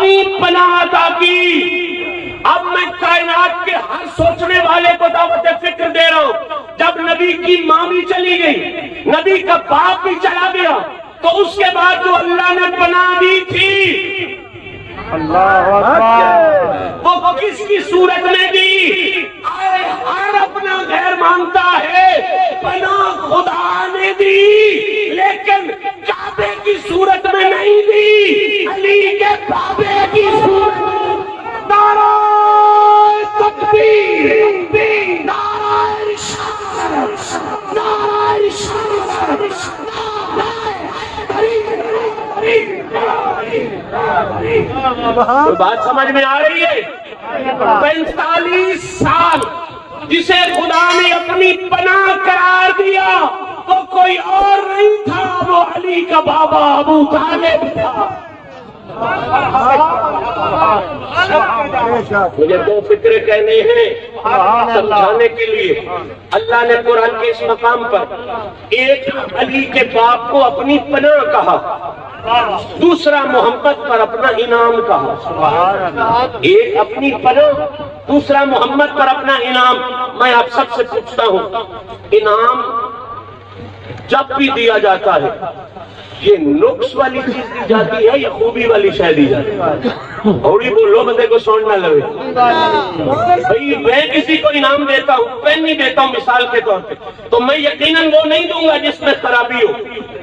اپنی پناہ عطا کی۔ اب میں کائنات کے ہر سوچنے والے کو دعوت فکر دے رہا ہوں، جب نبی کی ماں بھی چلی گئی، نبی کا باپ بھی چلا گیا، تو اس کے بعد جو اللہ نے پناہ دی تھی وہ کس کی صورت میں دی؟ ہر اپنا غیر مانتا ہے، پناہ خدا نے دی، لیکن کعبے کی صورت میں نہیں دی، علی کے کعبے کی صورت میں۔ نعرہ تکبیر، نعرہ رسالت، نعرہ رسالت، تو بات سمجھ میں آ رہی ہے؟ 45 سال جسے خدا نے اپنی پناہ قرار دیا، وہ کوئی اور نہیں تھا، وہ علی کا بابا ابو طالب تھا۔ مجھے دو فکرے کہنے ہیں سمجھانے کے لیے۔ اللہ نے قرآن کے اس مقام پر ایک علی کے باپ کو اپنی پناہ کہا، دوسرا محمد پر اپنا انعام کہا۔ ایک اپنی پناہ، دوسرا محمد پر اپنا انعام۔ میں آپ سب سے پوچھتا ہوں، انعام جب بھی دیا جاتا ہے یہ نقص والی چیز دی جاتی ہے یا خوبی والی شے دی جاتی ہے؟ اوڑی بولو، بندے کو سوچ نہ لگے۔ بھئی میں کسی کو انعام دیتا ہوں، پین نہیں دیتا ہوں مثال کے طور پہ، تو میں یقیناً وہ نہیں دوں گا جس میں خرابی ہو،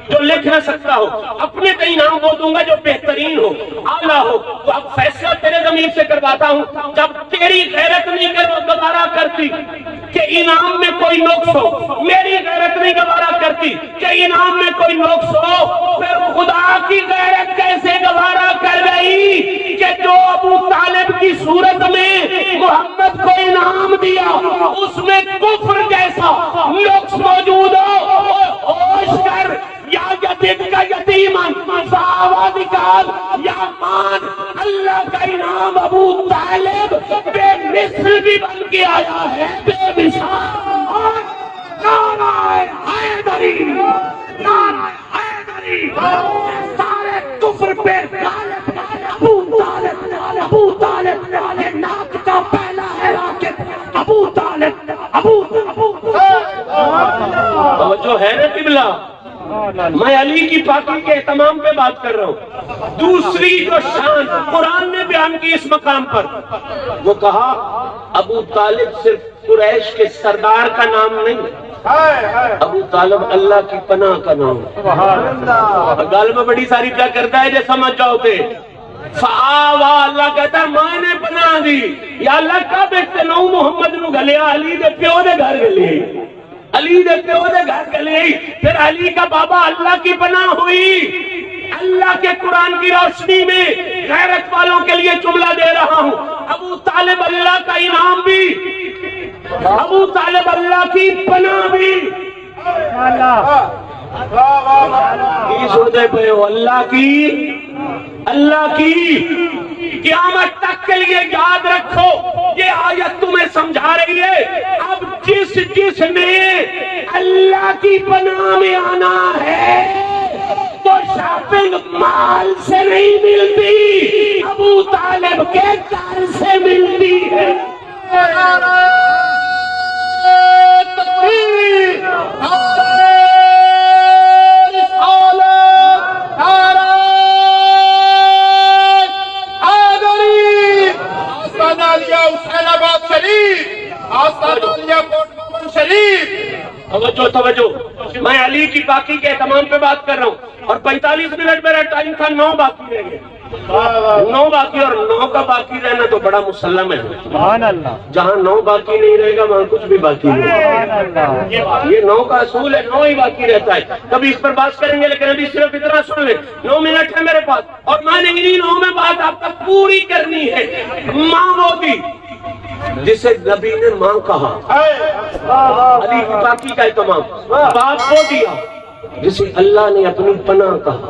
جو لکھ نہ سکتا ہو۔ اپنے کا انعام وہ دوں گا جو بہترین ہو، اعلیٰ ہو۔ تو اب فیصلہ تیرے ضمیر سے کرواتا ہوں، جب تیری غیرت نہیں گوارا کرتی کہ انعام میں کوئی نقص ہو، میری غیرت نہیں گوارا کرتی کہ انعام میں کوئی نقص ہو، پھر خدا کی غیرت کیسے گوارا کر گئی کہ جو ابو طالب کی صورت میں محمد کو انعام دیا، اس میں کفر جیسا نقص موجود ہو، ہوش کر، یا یتیم کا یتیمن فآوادکال، یا مان، اللہ کا انعام ابو طالب بے مثل بھی بن کے آیا ہے، بے مثال۔ نعرہ حیدری، نعرہ حیدری، سارے کفر پہ غالب ابو طالب، ابو طالب، یہ ناک کا پہلا ہے راکب ابو طالب، ابو توجہ ہے نا قبلہ؟ میں علی کی پاکی کے اہتمام پہ بات کر رہا ہوں۔ دوسری جو شان قرآن نے بیان کی اس مقام پر، وہ کہا ابو طالب صرف قریش کے سردار کا نام نہیں، ابو طالب اللہ کی پناہ کا نام۔ گال میں بڑی ساری کیا کرتا ہے جو سمجھ جاؤ تھے۔ فآوا، اللہ کہتا ہے میں نے پناہ دی، یا اللہ کا بیٹھتے نو محمد نو گلیا، علی دے پیو دے گھر گلے، علی دے پیو دے گھر گلے، پھر علی کا بابا اللہ کی پناہ ہوئی۔ اللہ کے قرآن کی روشنی میں غیرت والوں کے لیے جملہ دے رہا ہوں، ابو طالب اللہ کا انعام بھی، ابو طالب اللہ کی پناہ بھی۔ سوچے پہ ہو اللہ کی قیامت تک کے لیے یاد رکھو، یہ آیت تمہیں سمجھا رہی ہے۔ اب جس نے اللہ کی پناہ میں آنا ہے تو شاپنگ مال سے نہیں ملتی، ابو طالب کے گھر سے ملتی ہے۔ توجہ، میں علی کی باقی کے اہتمام پہ بات کر رہا ہوں، اور 45 منٹ میرا ٹائم تھا، 9 باقی رہ گئے، 9 باقی، اور 9 کا باقی رہنا تو بڑا مسلم ہے۔ جہاں 9 باقی نہیں رہے گا وہاں کچھ بھی باقی نہیں۔ یہ 9 کا اصول ہے، 9 ہی باقی رہتا ہے۔ کبھی اس پر بات کریں گے، لیکن ابھی صرف اتنا سن لیں، 9 منٹ ہے میرے پاس، اور میں نے انہی 9 میں بات آپ تک پوری کرنی ہے۔ ماں وہ تھی جسے نبی نے ماں کہا، علی کی باقی کا اہتمام۔ باپ وہ دیا جسے اللہ نے اپنی پناہ کہا،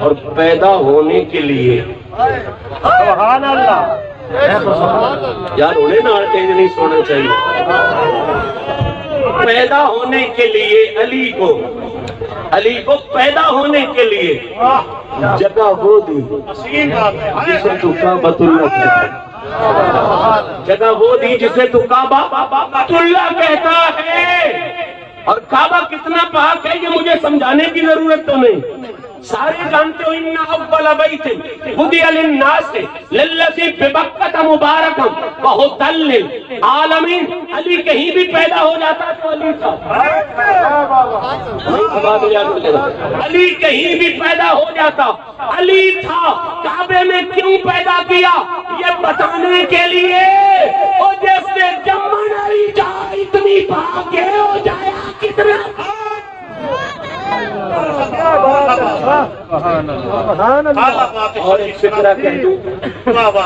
اور پیدا ہونے کے لیے سبحان اللہ، یار انہیں نہ تیز نہیں سونا چاہیے، پیدا ہونے کے لیے علی کو پیدا ہونے کے لیے جگہ وہ دی جسے تو کعبۃ اللہ کہتا ہے، جگہ وہ دی جسے تو کعبۃ اللہ کہتا ہے۔ اور کعبہ کتنا پاک ہے یہ مجھے سمجھانے کی ضرورت تو نہیں، سارے جانتے ہو۔ ان اول بیت وضع للناس للذی ببکۃ مبارکا وہدی للعالمین۔ علی کہیں بھی پیدا ہو جاتا تو علی تھا، علی کہیں بھی پیدا ہو جاتا علی تھا۔ کعبے میں کیوں پیدا کیا یہ بتانے کے لیے، اور جیسے جمن علی جا اتنی پاک ہے ہو جایا کتنا اور ایک فکرہ کہہ دوں،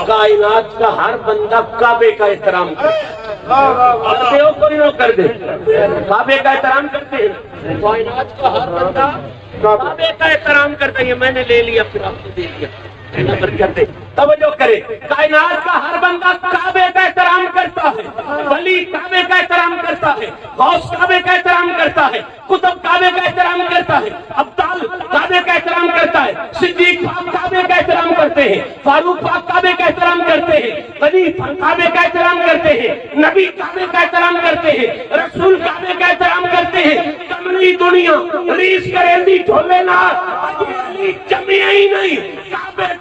کائنات کا ہر بندہ کعبے کا احترام کرتے ہو، کوئی نہ کر دے، کعبے کا احترام کرتے ہیں۔ کائنات کا ہر بندہ کعبے کا احترام کرتا ہے، یہ میں نے لے لیا پھر آپ کو دے دیا، کرتے توجہ کرے۔ کائنات کا ہر بندہ کعبے کا احترام کرتا ہے، ولی کعبے کا احترام کرتا ہے، غوث کعبے کا احترام کرتا ہے، کتب کعبے کا احترام کرتا ہے، ابدال کعبے کا احترام کرتا ہے، صدیق پاک کعبے کا احترام کرتے ہیں، فاروق پاک کعبے کا احترام کرتے ہیں، ولی کعبے کا احترام کرتے ہیں، نبی کعبے کا احترام کرتے ہیں، رسول کعبے کا احترام کرتے ہیں۔ کملی دنیا ریس کرے دی جھولے نہ علی جمعی ہی نہیں، کعبے